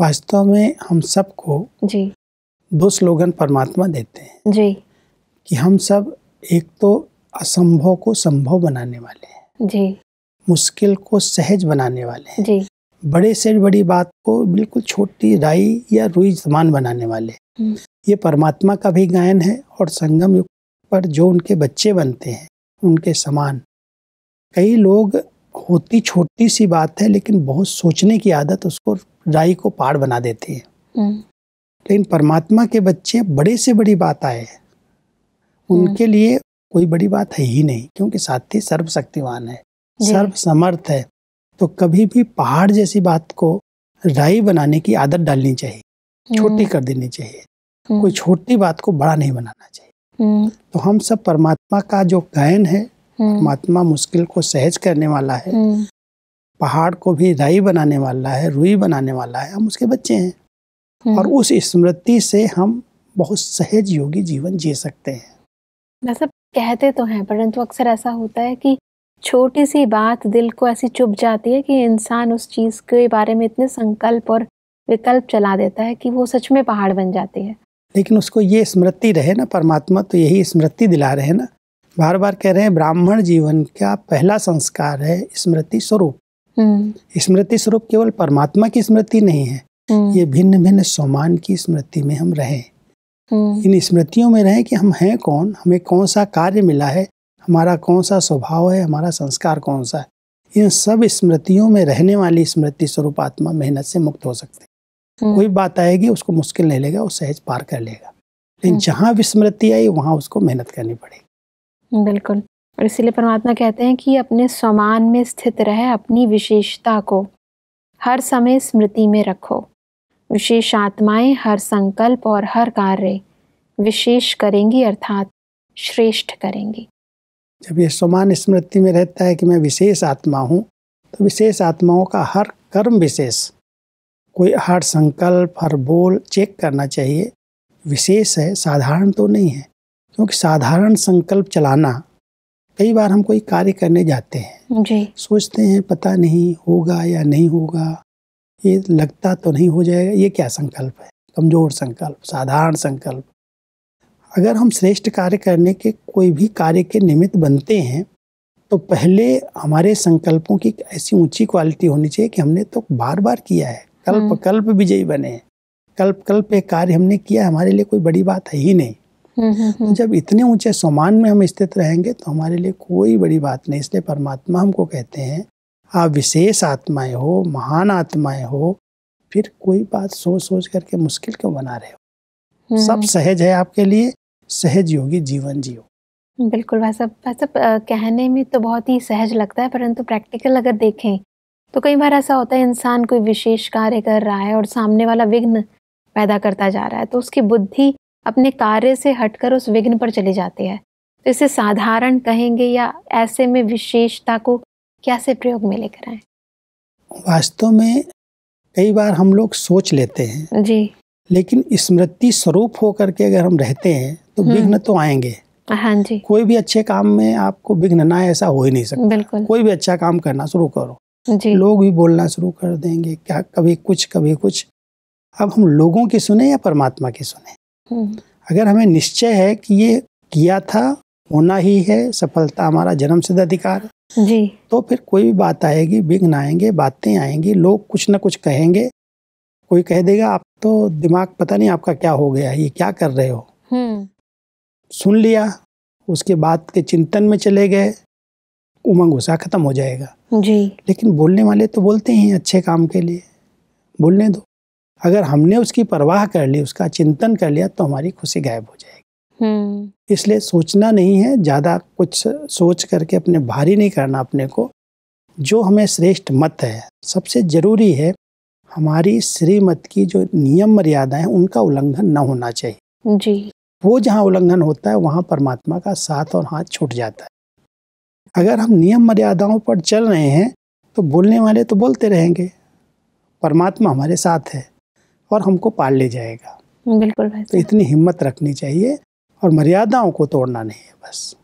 वास्तव में हम सबको जी 2 स्लोगन परमात्मा देते हैं जी कि हम सब एक तो असंभव को संभव बनाने वाले हैं, जी मुश्किल को सहज बनाने वाले हैं, जी बड़े से बड़ी बात को बिल्कुल छोटी राई या रुई समान बनाने वाले। ये परमात्मा का भी गायन है और संगम युग पर जो उनके बच्चे बनते हैं उनके समान। कई लोग होती छोटी सी बात है लेकिन बहुत सोचने की आदत उसको राई को पहाड़ बना देती है। लेकिन परमात्मा के बच्चे बड़े से बड़ी बात आए, उनके लिए कोई बड़ी बात है ही नहीं, क्योंकि साथी सर्वशक्तिमान है, सर्व समर्थ है। तो कभी भी पहाड़ जैसी बात को राई बनाने की आदत डालनी चाहिए, छोटी कर देनी चाहिए। कोई छोटी बात को बड़ा नहीं बनाना चाहिए। तो हम सब परमात्मा का जो गायन है, परमात्मा मुश्किल को सहज करने वाला है, पहाड़ को भी राई बनाने वाला है, रुई बनाने वाला है, हम उसके बच्चे हैं। और उस स्मृति से हम बहुत सहज योगी जीवन जी सकते हैं। वैसे कहते तो हैं, परंतु अक्सर ऐसा होता है कि छोटी सी बात दिल को ऐसी चुभ जाती है कि इंसान उस चीज के बारे में इतने संकल्प और विकल्प चला देता है कि वो सच में पहाड़ बन जाती है। लेकिन उसको ये स्मृति रहे ना, परमात्मा तो यही स्मृति दिला रहे हैं ना, बार बार कह रहे हैं ब्राह्मण जीवन का पहला संस्कार है स्मृति स्वरूप। स्मृति स्वरूप केवल परमात्मा की स्मृति नहीं है, ये भिन्न भिन्न सोमान की स्मृति में हम रहें। इन स्मृतियों में रहें कि हम हैं कौन, हमें कौन सा कार्य मिला है, हमारा कौन सा स्वभाव है, हमारा संस्कार कौन सा है। इन सब स्मृतियों में रहने वाली स्मृति स्वरूप आत्मा मेहनत से मुक्त हो सकती है। कोई बात आएगी उसको मुश्किल नहीं लेगा, वो सहज पार कर लेगा। लेकिन जहाँ विस्मृति आई वहाँ उसको मेहनत करनी पड़ेगी। बिल्कुल। और इसीलिए परमात्मा कहते हैं कि अपने स्वमान में स्थित रहे, अपनी विशेषता को हर समय स्मृति में रखो। विशेष आत्माएं हर संकल्प और हर कार्य विशेष करेंगी, अर्थात श्रेष्ठ करेंगी। जब ये स्वमान स्मृति में रहता है कि मैं विशेष आत्मा हूँ, तो विशेष आत्माओं का हर कर्म विशेष, कोई हर संकल्प हर बोल चेक करना चाहिए विशेष है, साधारण तो नहीं है। क्योंकि साधारण संकल्प चलाना, कई बार हम कोई कार्य करने जाते हैं जी, सोचते हैं पता नहीं होगा या नहीं होगा, ये लगता तो नहीं हो जाएगा, ये क्या संकल्प है, कमजोर संकल्प, साधारण संकल्प। अगर हम श्रेष्ठ कार्य करने के कोई भी कार्य के निमित्त बनते हैं तो पहले हमारे संकल्पों की ऐसी ऊंची क्वालिटी होनी चाहिए कि हमने तो बार बार किया है, कल्प कल्प विजयी बने हैं, कल्प कल्प एक कार्य हमने किया, हमारे लिए कोई बड़ी बात है ही नहीं। तो जब इतने ऊंचे सम्मान में हम स्थित रहेंगे तो हमारे लिए कोई बड़ी बात नहीं। इसलिए परमात्मा हमको कहते हैं आप विशेष आत्माएं हो, महान आत्माएं हो, फिर कोई बात सोच सोच करके मुश्किल क्यों बना रहे हो। सब सहज है आपके लिए, सहज योगी जीवन जियो। बिल्कुल। वैसा कहने में तो बहुत ही सहज लगता है, परंतु प्रैक्टिकल अगर देखें तो कई बार ऐसा होता है इंसान कोई विशेष कार्य कर रहा है और सामने वाला विघ्न पैदा करता जा रहा है, तो उसकी बुद्धि अपने कार्य से हटकर उस विघ्न पर चली जाती है। तो इसे साधारण कहेंगे या ऐसे में विशेषता को कैसे प्रयोग में लेकर आए? वास्तव में कई बार हम लोग सोच लेते हैं जी, लेकिन स्मृति स्वरूप होकर के अगर हम रहते हैं तो विघ्न तो आएंगे। हाँ जी, कोई भी अच्छे काम में आपको विघ्न ना ऐसा हो ही नहीं सकता। बिल्कुल। कोई भी अच्छा काम करना शुरू करो, जी, लोग भी बोलना शुरू कर देंगे, क्या कभी कुछ कभी कुछ। अब हम लोगों की सुने या परमात्मा की सुने? अगर हमें निश्चय है कि ये किया था, होना ही है, सफलता हमारा जन्मसिद्ध अधिकार जी, तो फिर कोई भी बात आएगी, विघ्न आएंगे, बातें आएंगी, लोग कुछ ना कुछ कहेंगे। कोई कह देगा आप तो दिमाग पता नहीं आपका क्या हो गया, ये क्या कर रहे हो। सुन लिया, उसके बाद के चिंतन में चले गए, उमंग गुस्सा खत्म हो जाएगा। जी, लेकिन बोलने वाले तो बोलते ही अच्छे काम के लिए, बोलने दो। अगर हमने उसकी परवाह कर ली, उसका चिंतन कर लिया तो हमारी खुशी गायब हो जाएगी। इसलिए सोचना नहीं है, ज़्यादा कुछ सोच करके अपने भारी नहीं करना अपने को। जो हमें श्रेष्ठ मत है, सबसे जरूरी है हमारी श्रीमत की जो नियम मर्यादा है उनका उल्लंघन न होना चाहिए। जी, वो जहाँ उल्लंघन होता है वहाँ परमात्मा का साथ और हाथ छूट जाता है। अगर हम नियम मर्यादाओं पर चल रहे हैं तो बोलने वाले तो बोलते रहेंगे, परमात्मा हमारे साथ है और हमको पाल ले जाएगा। बिल्कुल। तो इतनी हिम्मत रखनी चाहिए और मर्यादाओं को तोड़ना नहीं है बस।